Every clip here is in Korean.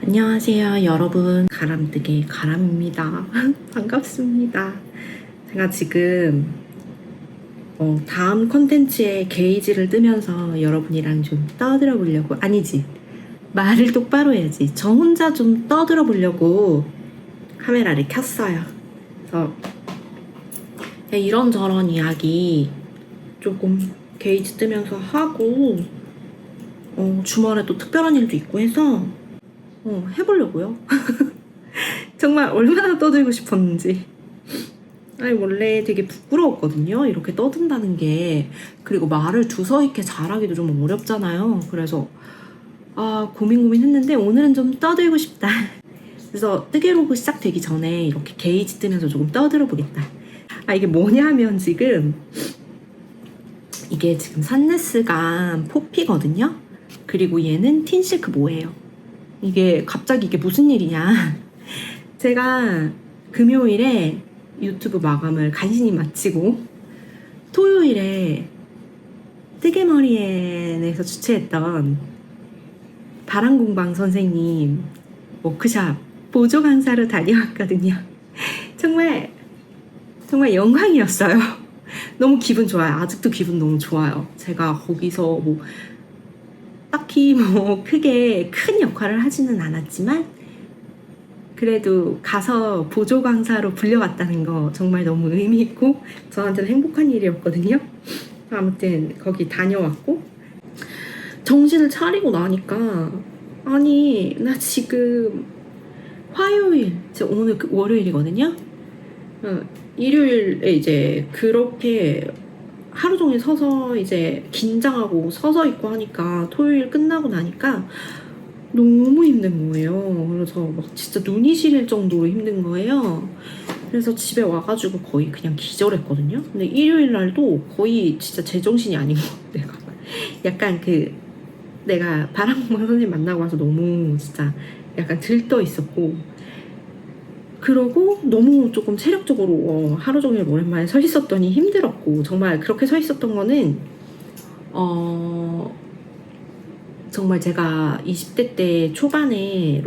안녕하세요 여러분, 가람뜨기 가람입니다. 반갑습니다. 제가 지금 다음 컨텐츠의 게이지를 뜨면서 여러분이랑 좀 떠들어 보려고, 아니지, 말을 똑바로 해야지, 저 혼자 좀 떠들어 보려고 카메라를 켰어요. 그래서 이런저런 이야기 조금 게이지 뜨면서 하고, 주말에 또 특별한 일도 있고 해서 해보려고요. 정말 얼마나 떠들고 싶었는지. 아니, 원래 되게 부끄러웠거든요, 이렇게 떠든다는 게. 그리고 말을 두서있게 잘하기도 좀 어렵잖아요. 그래서 고민했는데 오늘은 좀 떠들고 싶다. 그래서 뜨개로그 시작되기 전에 이렇게 게이지 뜨면서 조금 떠들어 보겠다. 이게 뭐냐면, 이게 지금 산네스가 포피거든요. 그리고 얘는 틴실크 모예요. 이게 갑자기 이게 무슨 일이냐. 제가 금요일에 유튜브 마감을 간신히 마치고 토요일에 뜨개머리엔에서 주최했던 바람공방 선생님 워크샵 보조 강사로 다녀왔거든요. 정말 영광이었어요. 너무 기분 좋아요. 아직도 기분 너무 좋아요. 제가 거기서 딱히 크게 큰 역할을 하지는 않았지만 그래도 가서 보조 강사로 불려왔다는 거 정말 너무 의미 있고 저한테는 행복한 일이었거든요. 아무튼 거기 다녀왔고, 정신을 차리고 나니까, 아니 나 지금 화요일, 오늘 월요일이거든요. 일요일에 이제 그렇게 하루 종일 서서 이제 긴장하고 서서 있고 하니까, 토요일 끝나고 나니까 너무 힘든 거예요. 그래서 진짜 눈이 시릴 정도로 힘든 거예요. 그래서 집에 와가지고 거의 그냥 기절했거든요. 근데 일요일 날도 거의 진짜 제정신이 아닌 것 같아요. 약간 내가 바람공방 선생님 만나고 와서 너무 진짜 약간 들떠 있었고, 그러고 너무 조금 체력적으로 하루 종일 오랜만에 서 있었더니 힘들었고, 정말 그렇게 서 있었던 거는 정말 제가 20대 때 초반에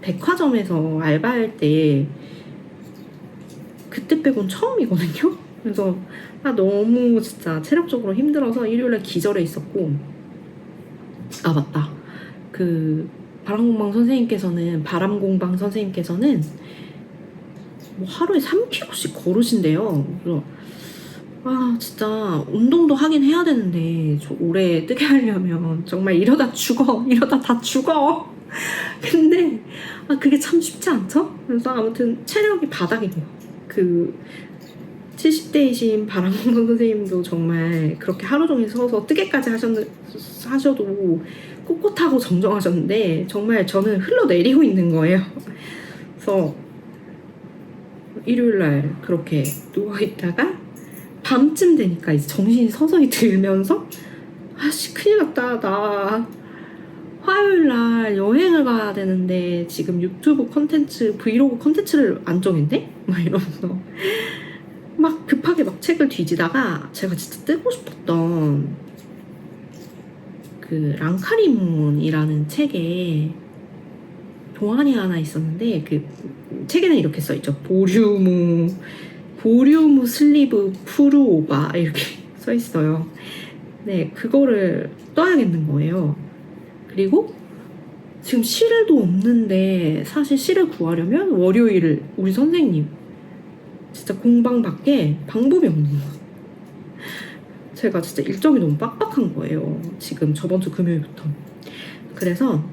백화점에서 알바할 때 그때 빼곤 처음이거든요. 그래서 너무 진짜 체력적으로 힘들어서 일요일에 기절해 있었고, 맞다, 바람공방 선생님께서는 하루에 3km씩 걸으신대요. 그래서 진짜 운동도 하긴 해야 되는데, 저 오래 뜨게 하려면 정말 이러다 다 죽어. 근데 그게 참 쉽지 않죠? 그래서 아무튼 체력이 바닥이고, 70대이신 바람공방 선생님도 정말 그렇게 하루 종일 서서 뜨개까지 하셔도 꿋꿋하고 정정하셨는데, 정말 저는 흘러내리고 있는 거예요. 그래서 일요일날 그렇게 누워있다가 밤쯤 되니까 이제 정신이 서서히 들면서, 큰일 났다, 나 화요일날 여행을 가야 되는데 지금 유튜브 컨텐츠, 브이로그 컨텐츠를 안 정했네? 이러면서 급하게 책을 뒤지다가, 제가 진짜 뜨고 싶었던 랑카리문이라는 책에 동안이 하나 있었는데, 책에는 이렇게 써있죠. 보리우무 슬리브 푸르오바, 이렇게 써있어요. 네, 그거를 떠야겠는 거예요. 그리고 지금 실도 없는데, 사실 실을 구하려면 월요일을 우리 선생님 진짜 공방밖에 방법이 없는 거예요. 제가 진짜 일정이 너무 빡빡한 거예요, 지금 저번 주 금요일부터. 그래서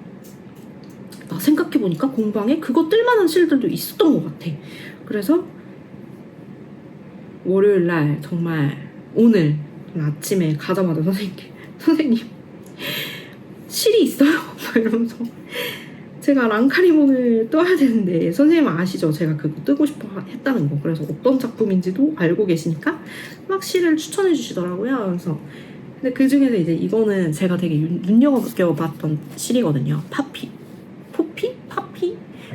생각해보니까 공방에 그거 뜰만한 실들도 있었던 것 같아. 그래서 월요일날 정말 오늘 아침에 가자마자 선생님 실이 있어요? 이러면서, 제가 랑카리몬을 떠야 되는데, 선생님 아시죠? 제가 그거 뜨고 싶어 했다는 거. 그래서 어떤 작품인지도 알고 계시니까 막 실을 추천해 주시더라고요. 그래서 근데 그 중에서 이제 이거는 제가 되게 눈여겨봤던 실이거든요. 파피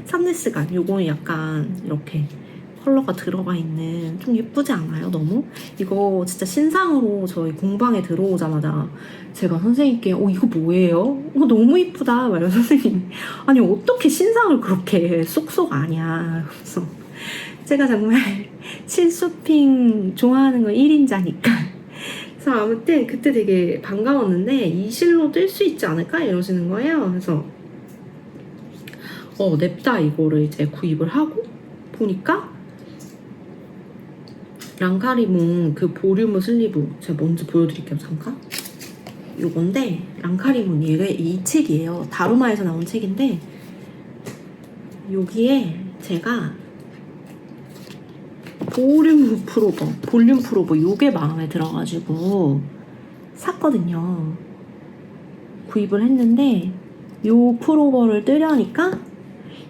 산네스가 요거는 약간 이렇게 컬러가 들어가 있는 좀 예쁘지 않아요? 너무? 이거 진짜 신상으로 저희 공방에 들어오자마자 제가 선생님께 이거 뭐예요? 이거 너무 이쁘다 말해요. 선생님 아니 어떻게 신상을 그렇게 쏙쏙 아냐. 그래서 제가 정말 실쇼핑 좋아하는 거 1인자니까. 그래서 아무튼 그때 되게 반가웠는데 이 실로 뜰 수 있지 않을까 이러시는 거예요. 그래서 냅다 이거를 이제 구입을 하고 보니까 랑카리문 그 보류무 슬리브 제가 먼저 보여드릴게요. 잠깐. 요건데 랑카리문 얘가 이 책이에요. 다루마에서 나온 책인데 여기에 제가 볼륨 프로버 요게 마음에 들어가지고 샀거든요. 구입을 했는데 요 프로버를 뜨려니까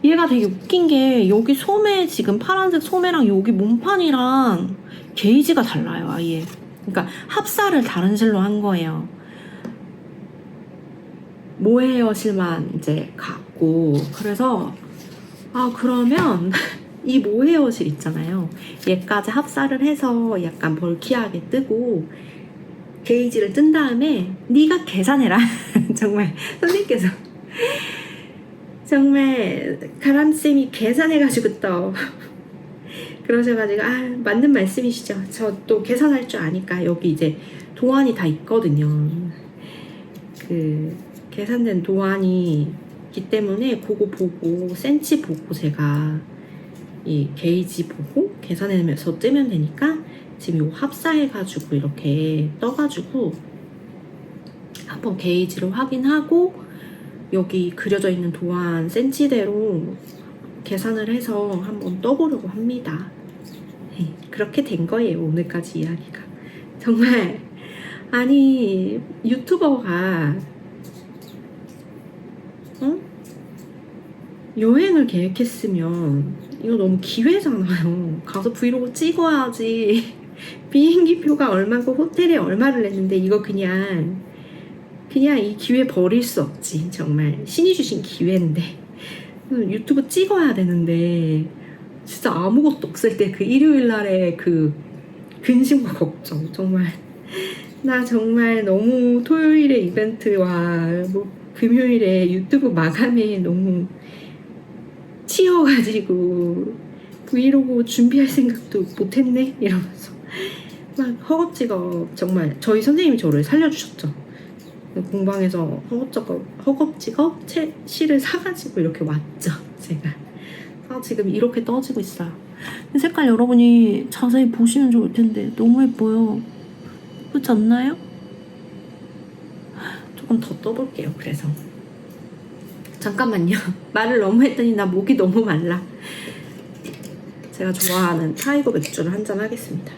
얘가 되게 웃긴 게 여기 소매 지금 파란색 소매랑 여기 몸판이랑 게이지가 달라요. 아예. 그러니까 합사를 다른 실로 한 거예요. 모헤어 실만 이제 갖고 그래서 그러면 이 모헤어 실 있잖아요. 얘까지 합사를 해서 약간 벌키하게 뜨고 게이지를 뜬 다음에 네가 계산해라. 정말 선생님께서 정말 가람쌤이 계산해가지고 또 그러셔가지고 맞는 말씀이시죠. 저 또 계산할 줄 아니까 여기 이제 도안이 다 있거든요. 그 계산된 도안이 있기 때문에 그거 보고 센치 보고 제가 이 게이지 보고 계산해서 뜨면 되니까 지금 요 합사해가지고 이렇게 떠가지고 한번 게이지를 확인하고 여기 그려져 있는 도안 센치대로 계산을 해서 한번 떠보려고 합니다. 그렇게 된 거예요. 오늘까지 이야기가. 정말 아니 유튜버가 여행을 계획했으면 이거 너무 기회잖아요. 가서 브이로그 찍어야지. 비행기 표가 얼마고 호텔에 얼마를 냈는데 이거 그냥 이 기회 버릴 수 없지. 정말 신이 주신 기회인데 유튜브 찍어야 되는데 진짜 아무것도 없을 때 그 일요일 날에 그 근심과 걱정 정말 나 정말 너무 토요일에 이벤트와 뭐 금요일에 유튜브 마감에 너무 치여가지고 브이로그 준비할 생각도 못했네 이러면서 막 허겁지겁 정말 저희 선생님이 저를 살려주셨죠. 공방에서 허겁지겁 실을 사가지고 이렇게 왔죠. 제가 지금 이렇게 떠지고 있어요. 색깔 여러분이 자세히 보시면 좋을 텐데 너무 예뻐요. 그렇지 않나요? 조금 더 떠볼게요. 그래서 잠깐만요. 말을 너무 했더니 나 목이 너무 말라. 제가 좋아하는 타이거 맥주를 한잔 하겠습니다.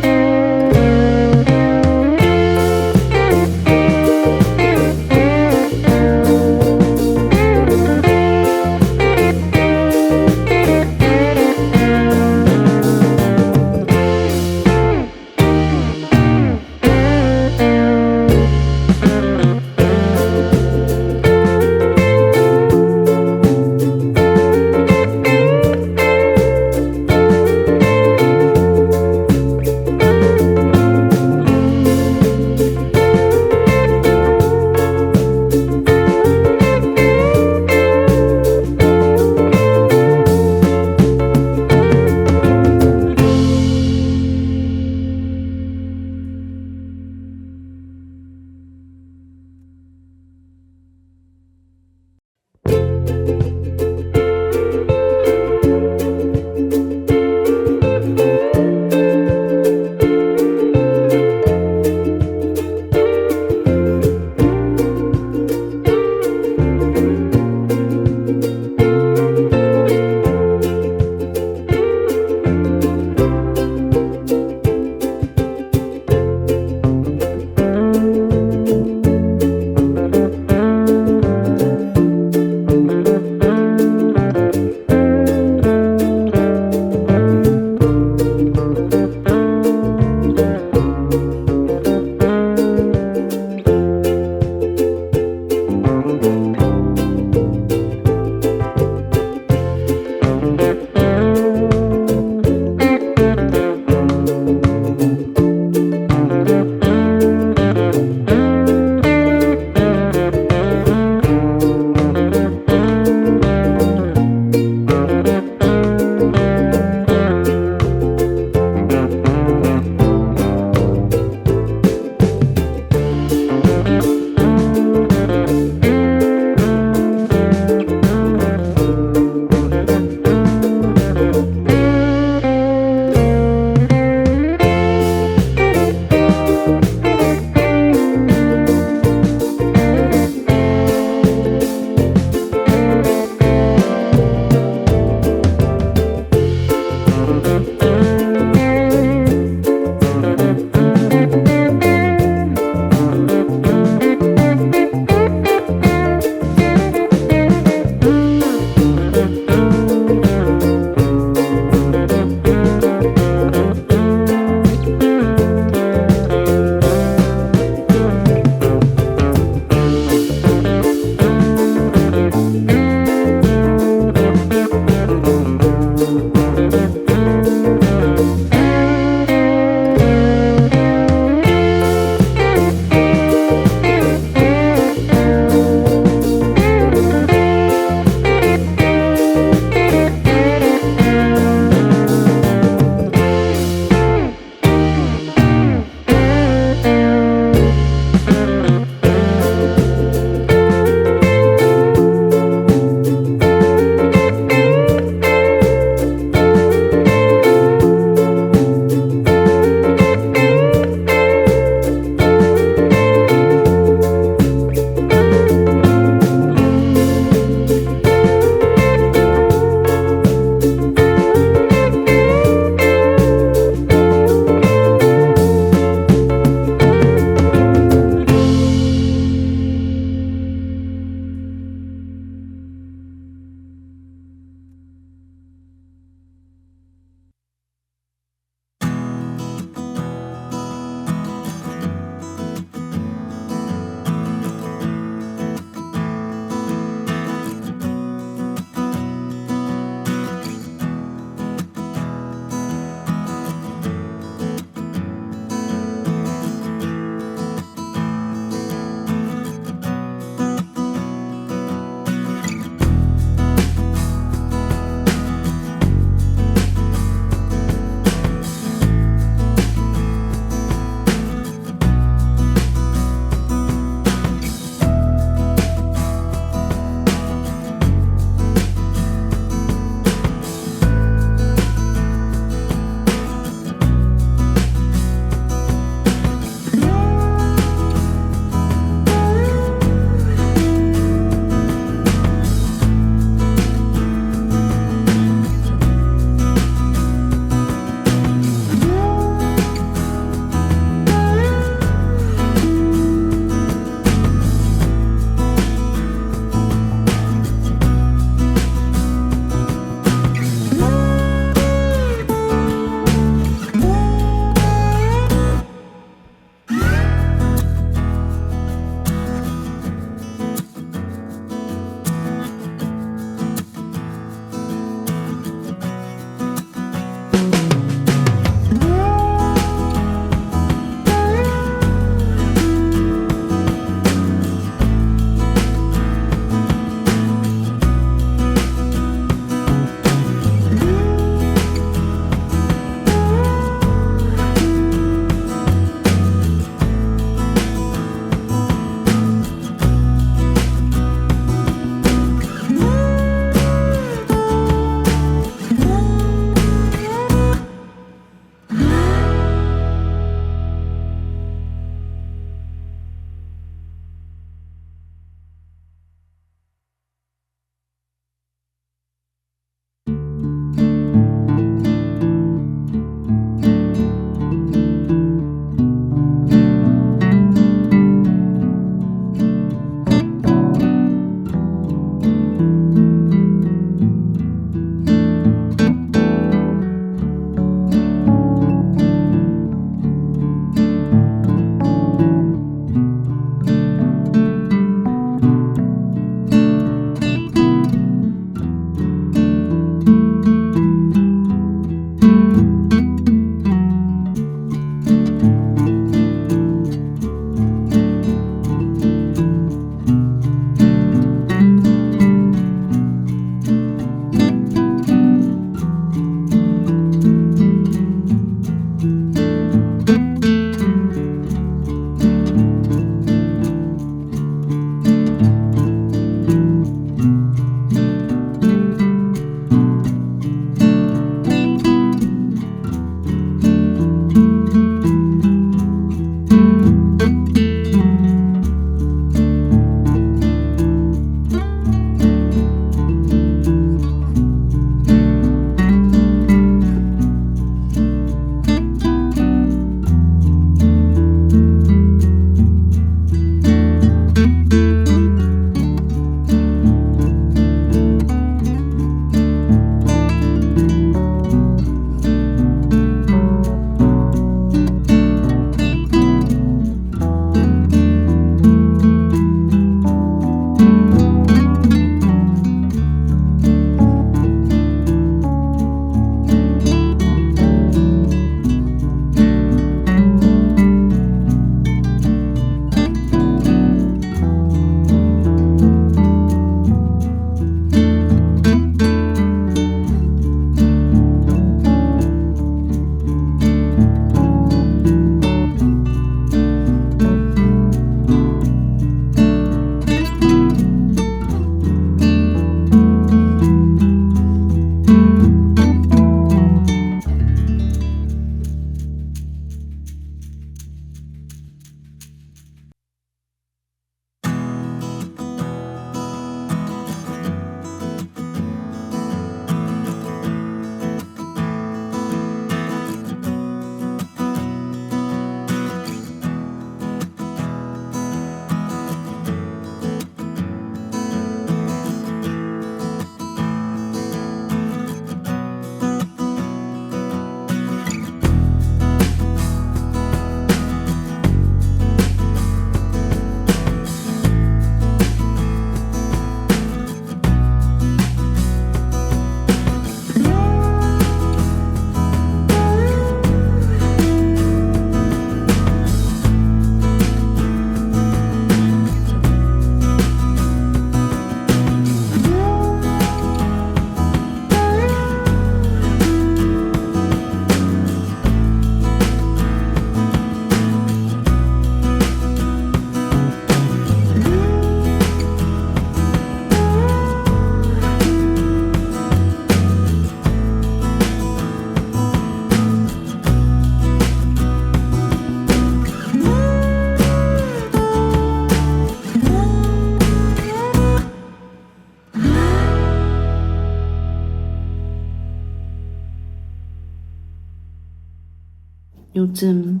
요즘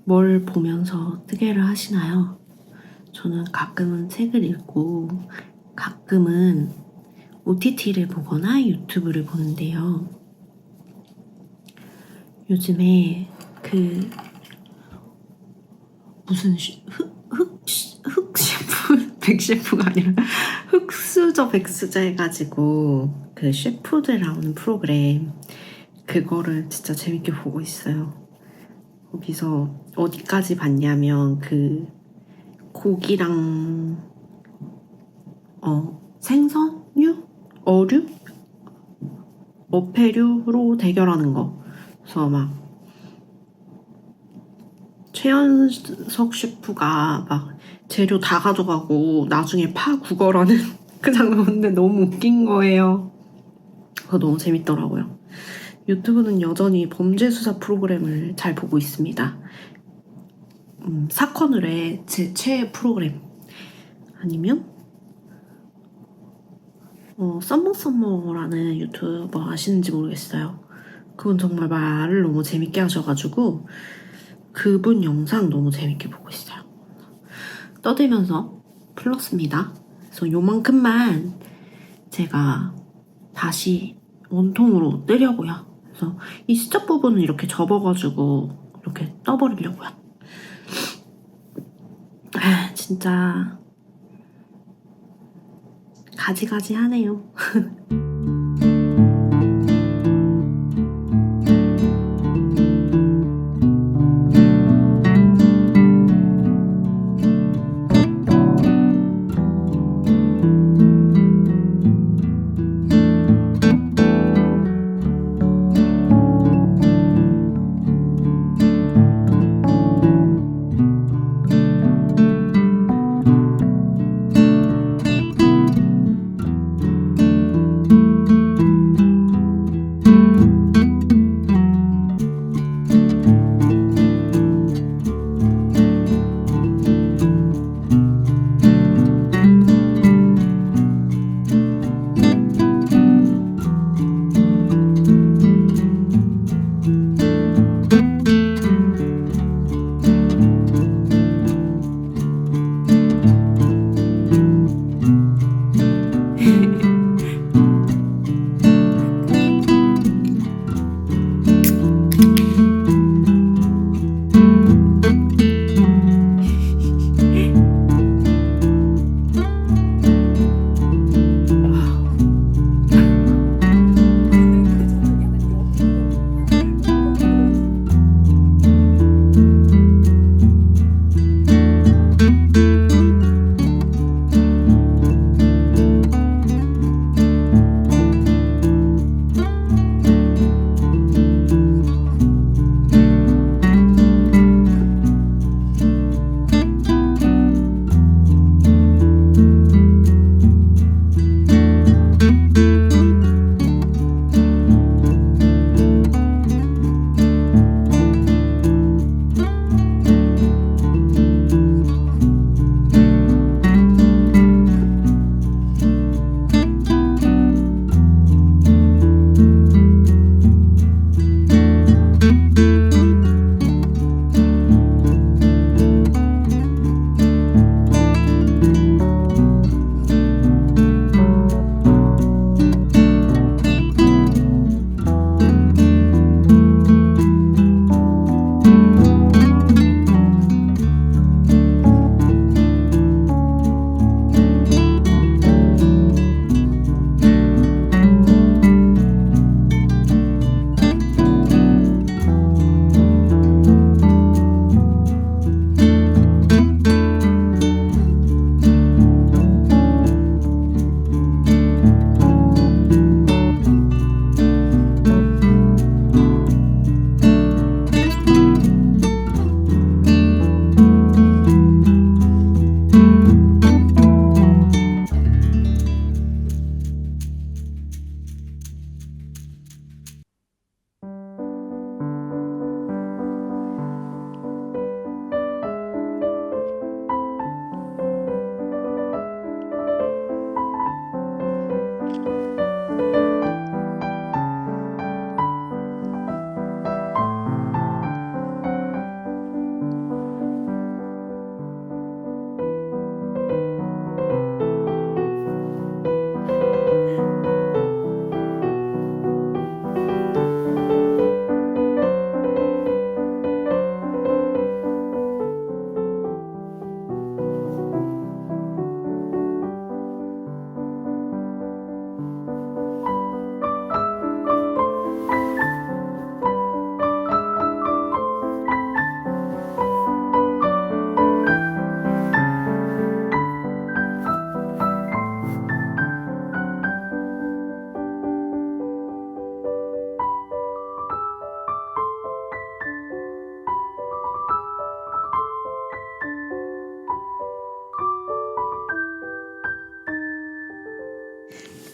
뭘 보면서 뜨개를 하시나요? 저는 가끔은 책을 읽고 가끔은 OTT를 보거나 유튜브를 보는데요. 요즘에 그 무슨 흑 셰프 백 셰프가 아니라 흑수저 백수저 해가지고 그 셰프들 나오는 프로그램 그거를 진짜 재밌게 보고 있어요. 거기서 어디까지 봤냐면 그 고기랑 생선류? 어류? 어패류로 대결하는 거. 그래서 막 최연석 셰프가 막 재료 다 가져가고 나중에 파 구걸하는 그 장면 보는데 너무 웃긴 거예요. 그거 너무 재밌더라고요. 유튜브는 여전히 범죄 수사 프로그램을 잘 보고 있습니다. 사건을의 제 최애 프로그램 아니면 썸머썸머라는 유튜버 아시는지 모르겠어요. 그분 정말 말을 너무 재밌게 하셔가지고 그분 영상 너무 재밌게 보고 있어요. 떠들면서 풀렀습니다. 그래서 요만큼만 제가 다시 원통으로 뜨려고요. 그래서 이 수첩 부분은 이렇게 접어가지고 이렇게 떠버리려고요. 진짜 가지가지 하네요.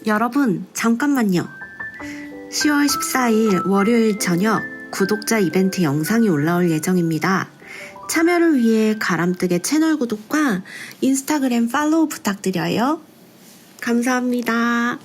여러분, 잠깐만요. 10월 14일 월요일 저녁 구독자 이벤트 영상이 올라올 예정입니다. 참여를 위해 가람뜨개 채널 구독과 인스타그램 팔로우 부탁드려요. 감사합니다.